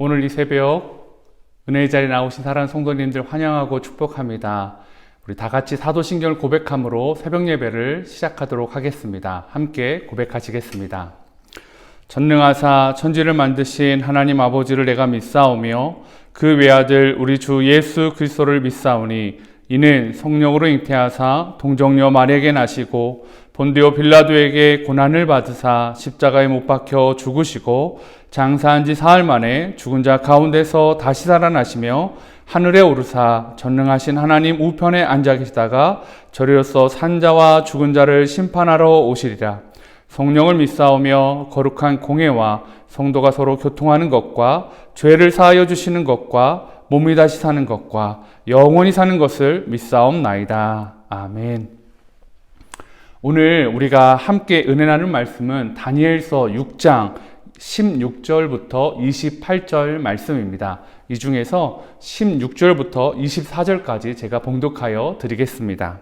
오늘 이 새벽 은혜의 자리에 나오신 사랑하는 성도님들 환영하고 축복합니다. 우리 다 같이 사도신경을 고백함으로 새벽 예배를 시작하도록 하겠습니다. 함께 고백하시겠습니다. 전능하사 천지를 만드신 하나님 아버지를 내가 믿사오며 그 외아들 우리 주 예수 그리스도를 믿사오니 이는 성령으로 잉태하사 동정녀 마리아에게 나시고 본디오 빌라도에게 고난을 받으사 십자가에 못 박혀 죽으시고 장사한 지 사흘 만에 죽은 자 가운데서 다시 살아나시며 하늘에 오르사 전능하신 하나님 우편에 앉아 계시다가 저리로서 산자와 죽은 자를 심판하러 오시리라. 성령을 믿사오며 거룩한 공회와 성도가 서로 교통하는 것과 죄를 사하여 주시는 것과 몸이 다시 사는 것과 영원히 사는 것을 믿사옵나이다. 아멘. 오늘 우리가 함께 은혜 나눌 말씀은 다니엘서 6장 16절부터 28절 말씀입니다. 이 중에서 16절부터 24절까지 제가 봉독하여 드리겠습니다.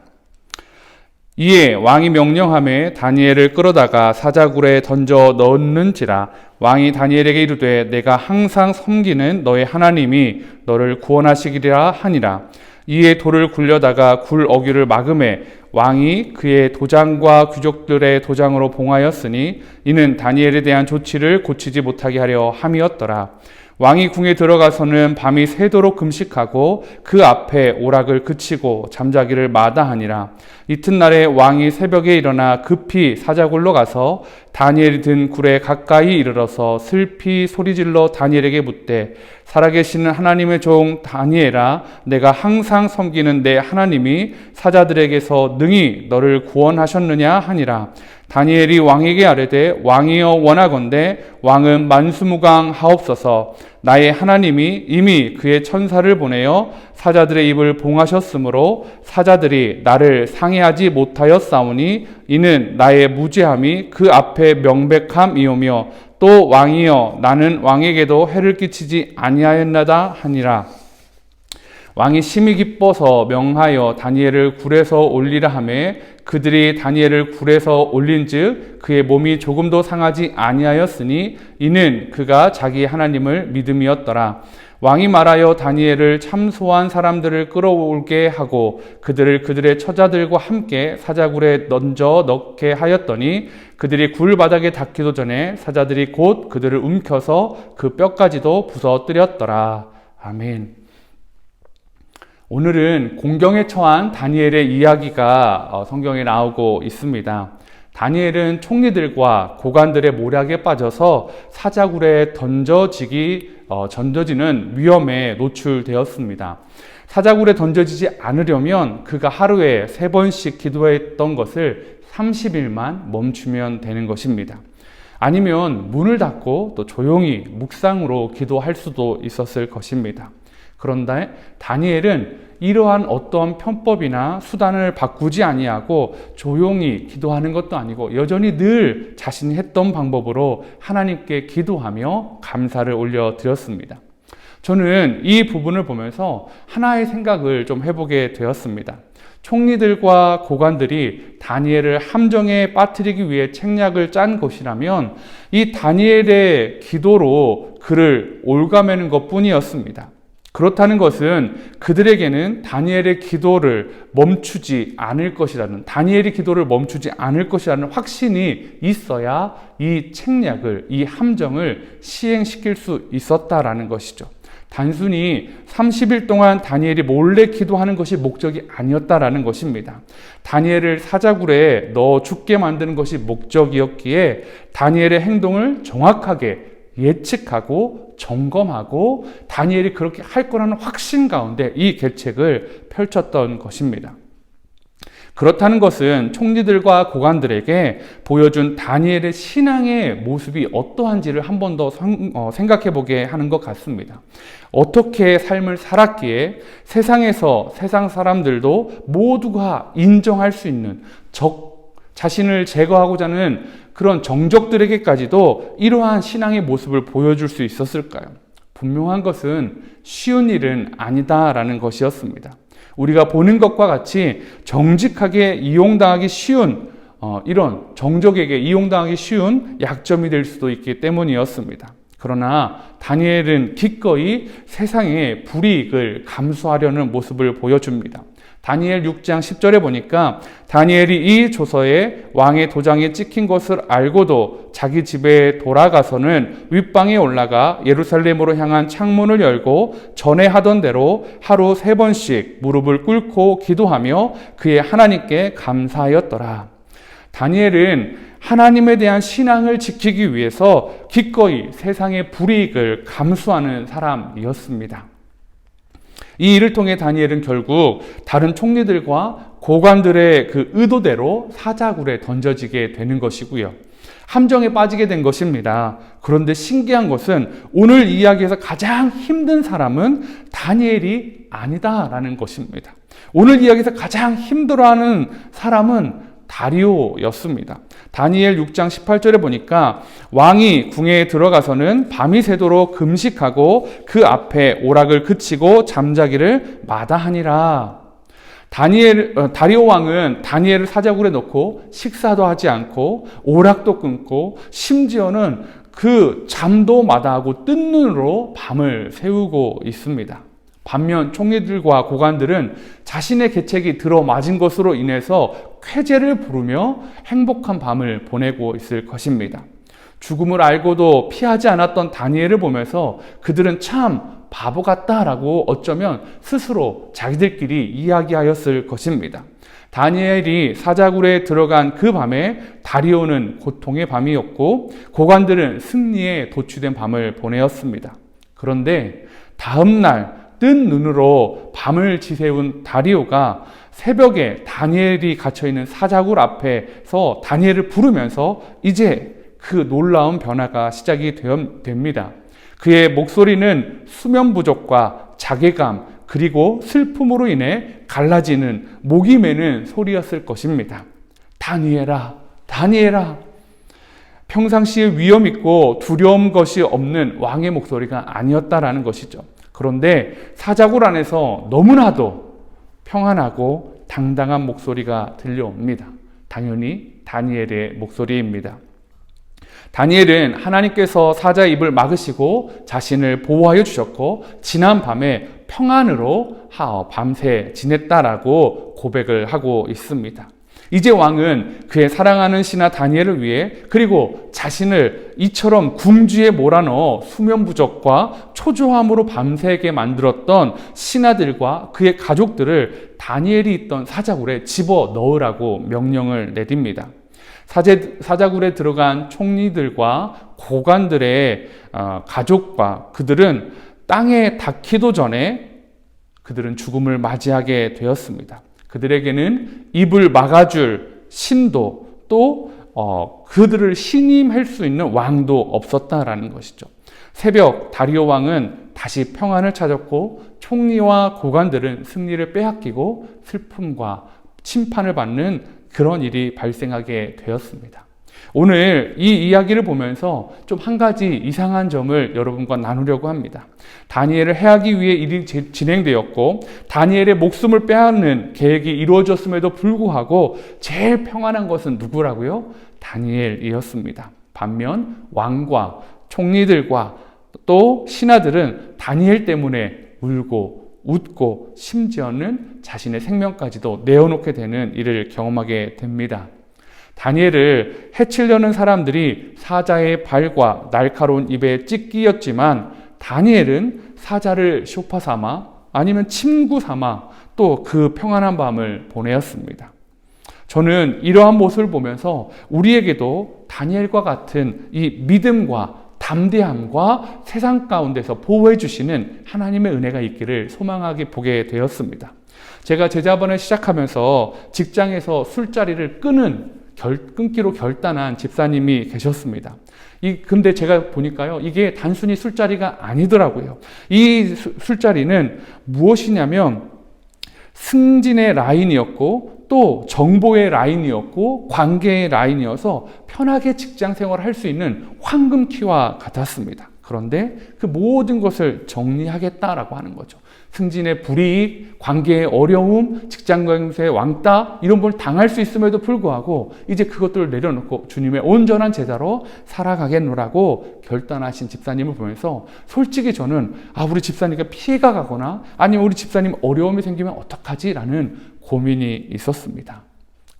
이에 왕이 명령하매 다니엘을 끌어다가 사자굴에 던져 넣는지라. 왕이 다니엘에게 이르되 내가 항상 섬기는 너의 하나님이 너를 구원하시리라 하니라. 이에 돌을 굴려다가 굴 어귀를 막음에 왕이 그의 도장과 귀족들의 도장으로 봉하였으니 이는 다니엘에 대한 조치를 고치지 못하게 하려 함이었더라. 왕이 궁에 들어가서는 밤이 새도록 금식하고 그 앞에 오락을 그치고 잠자기를 마다하니라. 이튿날에 왕이 새벽에 일어나 급히 사자굴로 가서 다니엘이 든 굴에 가까이 이르러서 슬피 소리질러 다니엘에게 묻되 살아계시는 하나님의 종 다니엘아, 내가 항상 섬기는 내 하나님이 사자들에게서 능히 너를 구원하셨느냐 하니라. 다니엘이 왕에게 아뢰되 왕이여 원하건대 왕은 만수무강하옵소서. 나의 하나님이 이미 그의 천사를 보내어 사자들의 입을 봉하셨으므로 사자들이 나를 상해하지 못하였사오니 이는 나의 무죄함이 그 앞에 명백함이오며 또 왕이여 나는 왕에게도 해를 끼치지 아니하였나다 하니라. 왕이 심히 기뻐서 명하여 다니엘을 굴에서 올리라 하매 그들이 다니엘을 굴에서 올린즉 그의 몸이 조금도 상하지 아니하였으니 이는 그가 자기 하나님을 믿음이었더라. 왕이 말하여 다니엘을 참소한 사람들을 끌어올게 하고 그들을 그들의 처자들과 함께 사자굴에 던져 넣게 하였더니 그들이 굴 바닥에 닿기도 전에 사자들이 곧 그들을 움켜서 그 뼈까지도 부서뜨렸더라. 아멘. 오늘은 공경에 처한 다니엘의 이야기가 성경에 나오고 있습니다. 다니엘은 총리들과 고관들의 모략에 빠져서 사자굴에 던져지는 위험에 노출되었습니다. 사자굴에 던져지지 않으려면 그가 하루에 3번씩 기도했던 것을 30일만 멈추면 되는 것입니다. 아니면 문을 닫고 또 조용히 묵상으로 기도할 수도 있었을 것입니다. 그런데 다니엘은 이러한 어떤 편법이나 수단을 바꾸지 아니하고 조용히 기도하는 것도 아니고 여전히 늘 자신이 했던 방법으로 하나님께 기도하며 감사를 올려드렸습니다. 저는 이 부분을 보면서 하나의 생각을 좀 해보게 되었습니다. 총리들과 고관들이 다니엘을 함정에 빠뜨리기 위해 책략을 짠 것이라면 이 다니엘의 기도로 그를 올가매는 것뿐이었습니다. 그렇다는 것은 그들에게는 다니엘의 기도를 멈추지 않을 것이라는, 다니엘의 기도를 멈추지 않을 것이라는 확신이 있어야 이 책략을, 이 함정을 시행시킬 수 있었다라는 것이죠. 단순히 30일 동안 다니엘이 몰래 기도하는 것이 목적이 아니었다라는 것입니다. 다니엘을 사자굴에 넣어 죽게 만드는 것이 목적이었기에 다니엘의 행동을 정확하게 예측하고 점검하고 다니엘이 그렇게 할 거라는 확신 가운데 이 계책을 펼쳤던 것입니다. 그렇다는 것은 총리들과 고관들에게 보여준 다니엘의 신앙의 모습이 어떠한지를 한 번 더 생각해 보게 하는 것 같습니다. 어떻게 삶을 살았기에 세상에서 세상 사람들도 모두가 인정할 수 있는 자신을 제거하고자 하는 그런 정적들에게까지도 이러한 신앙의 모습을 보여줄 수 있었을까요? 분명한 것은 쉬운 일은 아니다라는 것이었습니다. 우리가 보는 것과 같이 정직하게 이용당하기 쉬운 이런 정적에게 이용당하기 쉬운 약점이 될 수도 있기 때문이었습니다. 그러나 다니엘은 기꺼이 세상의 불이익을 감수하려는 모습을 보여줍니다. 다니엘 6장 10절에 보니까 다니엘이 이 조서에 왕의 도장이 찍힌 것을 알고도 자기 집에 돌아가서는 윗방에 올라가 예루살렘으로 향한 창문을 열고 전에 하던 대로 하루 3번씩 무릎을 꿇고 기도하며 그의 하나님께 감사하였더라. 다니엘은 하나님에 대한 신앙을 지키기 위해서 기꺼이 세상의 불이익을 감수하는 사람이었습니다. 이 일을 통해 다니엘은 결국 다른 총리들과 고관들의 그 의도대로 사자굴에 던져지게 되는 것이고요. 함정에 빠지게 된 것입니다. 그런데 신기한 것은 오늘 이야기에서 가장 힘든 사람은 다니엘이 아니다라는 것입니다. 오늘 이야기에서 가장 힘들어하는 사람은 다리오였습니다. 다니엘 6장 18절에 보니까 왕이 궁에 들어가서는 밤이 새도록 금식하고 그 앞에 오락을 그치고 잠자기를 마다하니라. 다리오 왕은 다니엘을 사자굴에 넣고 식사도 하지 않고 오락도 끊고 심지어는 그 잠도 마다하고 뜬 눈으로 밤을 새우고 있습니다. 반면 총리들과 고관들은 자신의 계책이 들어맞은 것으로 인해서 쾌재를 부르며 행복한 밤을 보내고 있을 것입니다. 죽음을 알고도 피하지 않았던 다니엘을 보면서 그들은 참 바보 같다라고 어쩌면 스스로 자기들끼리 이야기하였을 것입니다. 다니엘이 사자굴에 들어간 그 밤에 다리오는 고통의 밤이었고 고관들은 승리에 도취된 밤을 보내었습니다. 그런데 다음 날 뜬 눈으로 밤을 지새운 다리오가 새벽에 다니엘이 갇혀있는 사자굴 앞에서 다니엘을 부르면서 이제 그 놀라운 변화가 시작이 됩니다. 그의 목소리는 수면 부족과 자괴감 그리고 슬픔으로 인해 갈라지는 목이 메는 소리였을 것입니다. 다니엘아, 다니엘아. 평상시에 위험 있고 두려움 것이 없는 왕의 목소리가 아니었다라는 것이죠. 그런데 사자굴 안에서 너무나도 평안하고 당당한 목소리가 들려옵니다. 당연히 다니엘의 목소리입니다. 다니엘은 하나님께서 사자의 입을 막으시고 자신을 보호하여 주셨고 지난 밤에 평안으로 밤새 지냈다라고 고백을 하고 있습니다. 이제 왕은 그의 사랑하는 신하 다니엘을 위해 그리고 자신을 이처럼 궁지에 몰아넣어 수면 부족과 초조함으로 밤새게 만들었던 신하들과 그의 가족들을 다니엘이 있던 사자굴에 집어 넣으라고 명령을 내립니다. 사자굴에 들어간 총리들과 고관들의 가족과 그들은 땅에 닿기도 전에 그들은 죽음을 맞이하게 되었습니다. 그들에게는 입을 막아줄 신도 또 그들을 신임할 수 있는 왕도 없었다라는 것이죠. 새벽 다리오 왕은 다시 평안을 찾았고 총리와 고관들은 승리를 빼앗기고 슬픔과 심판을 받는 그런 일이 발생하게 되었습니다. 오늘 이 이야기를 보면서 좀 한 가지 이상한 점을 여러분과 나누려고 합니다. 다니엘을 해하기 위해 일이 진행되었고 다니엘의 목숨을 빼앗는 계획이 이루어졌음에도 불구하고 제일 평안한 것은 누구라고요? 다니엘이었습니다. 반면 왕과 총리들과 또 신하들은 다니엘 때문에 울고 웃고 심지어는 자신의 생명까지도 내어놓게 되는 일을 경험하게 됩니다. 다니엘을 해치려는 사람들이 사자의 발과 날카로운 입에 찢기였지만 다니엘은 사자를 쇼파 삼아 아니면 침구 삼아 또 그 평안한 밤을 보내었습니다. 저는 이러한 모습을 보면서 우리에게도 다니엘과 같은 이 믿음과 담대함과 세상 가운데서 보호해 주시는 하나님의 은혜가 있기를 소망하게 보게 되었습니다. 제가 제자반을 시작하면서 직장에서 술자리를 끊기로 결단한 집사님이 계셨습니다. 근데 제가 보니까요, 이게 단순히 술자리가 아니더라고요. 이 술자리는 무엇이냐면 승진의 라인이었고 또 정보의 라인이었고 관계의 라인이어서 편하게 직장 생활을 할 수 있는 황금키와 같았습니다. 그런데 그 모든 것을 정리하겠다라고 하는 거죠. 승진의 불이익, 관계의 어려움, 직장관계의 왕따 이런 걸 당할 수 있음에도 불구하고 이제 그것들을 내려놓고 주님의 온전한 제자로 살아가겠노라고 결단하신 집사님을 보면서 솔직히 저는 우리 집사님께 피해가 가거나 아니면 우리 집사님 어려움이 생기면 어떡하지? 라는 고민이 있었습니다.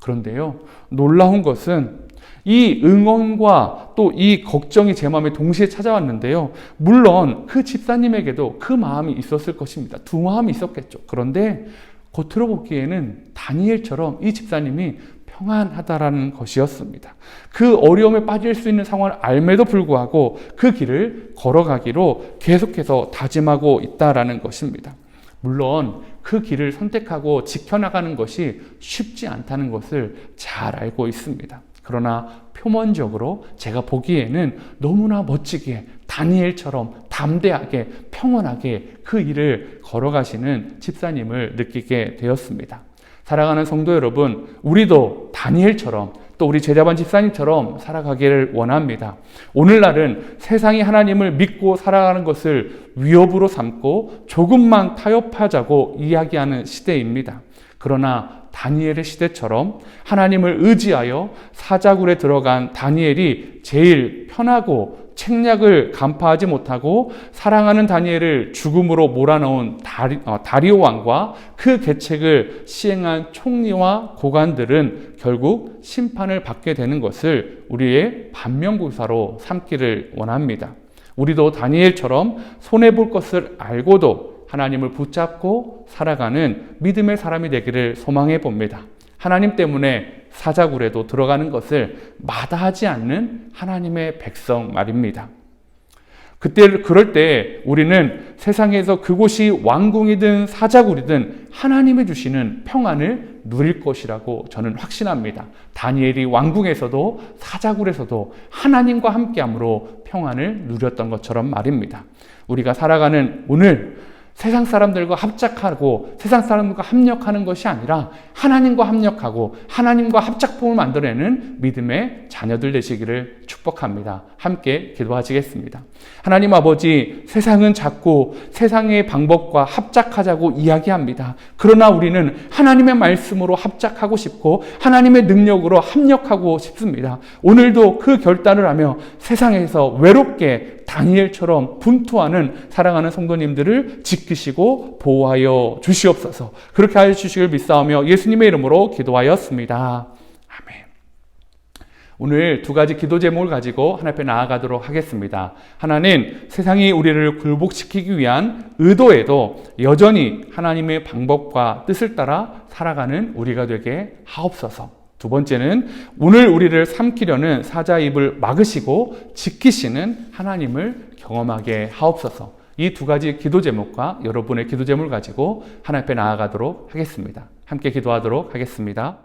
그런데요, 놀라운 것은 이 응원과 또 이 걱정이 제 마음에 동시에 찾아왔는데요. 물론 그 집사님에게도 그 마음이 있었을 것입니다. 두 마음이 있었겠죠. 그런데 겉으로 보기에는 다니엘처럼 이 집사님이 평안하다라는 것이었습니다. 그 어려움에 빠질 수 있는 상황을 알매도 불구하고 그 길을 걸어가기로 계속해서 다짐하고 있다라는 것입니다. 물론 그 길을 선택하고 지켜나가는 것이 쉽지 않다는 것을 잘 알고 있습니다. 그러나 표면적으로 제가 보기에는 너무나 멋지게 다니엘처럼 담대하게 평온하게 그 일을 걸어가시는 집사님을 느끼게 되었습니다. 사랑하는 성도 여러분, 우리도 다니엘처럼 또 우리 제자반 집사님처럼 살아가기를 원합니다. 오늘날은 세상이 하나님을 믿고 살아가는 것을 위협으로 삼고 조금만 타협하자고 이야기하는 시대입니다. 그러나 다니엘의 시대처럼 하나님을 의지하여 사자굴에 들어간 다니엘이 제일 편하고 책략을 간파하지 못하고 사랑하는 다니엘을 죽음으로 몰아넣은 다리오 왕과 그 계책을 시행한 총리와 고관들은 결국 심판을 받게 되는 것을 우리의 반면교사로 삼기를 원합니다. 우리도 다니엘처럼 손해볼 것을 알고도 하나님을 붙잡고 살아가는 믿음의 사람이 되기를 소망해 봅니다. 하나님 때문에 사자굴에도 들어가는 것을 마다하지 않는 하나님의 백성 말입니다. 그럴 때 우리는 세상에서 그곳이 왕궁이든 사자굴이든 하나님이 주시는 평안을 누릴 것이라고 저는 확신합니다. 다니엘이 왕궁에서도 사자굴에서도 하나님과 함께함으로 평안을 누렸던 것처럼 말입니다. 우리가 살아가는 오늘 세상 사람들과 합작하고 세상 사람들과 합력하는 것이 아니라 하나님과 합력하고 하나님과 합작품을 만들어내는 믿음의 자녀들 되시기를 축복합니다. 함께 기도하시겠습니다. 하나님 아버지, 세상은 자꾸 세상의 방법과 합작하자고 이야기합니다. 그러나 우리는 하나님의 말씀으로 합작하고 싶고 하나님의 능력으로 합력하고 싶습니다. 오늘도 그 결단을 하며 세상에서 외롭게 다니엘처럼 분투하는 사랑하는 성도님들을 지키시고 보호하여 주시옵소서. 그렇게 하여 주시길 믿사오며 예수님의 이름으로 기도하였습니다. 아멘. 오늘 두 가지 기도 제목을 가지고 하나님 앞에 나아가도록 하겠습니다. 하나는 세상이 우리를 굴복시키기 위한 의도에도 여전히 하나님의 방법과 뜻을 따라 살아가는 우리가 되게 하옵소서. 두 번째는 오늘 우리를 삼키려는 사자 입을 막으시고 지키시는 하나님을 경험하게 하옵소서. 이 두 가지 기도 제목과 여러분의 기도 제목을 가지고 하나님 앞에 나아가도록 하겠습니다. 함께 기도하도록 하겠습니다.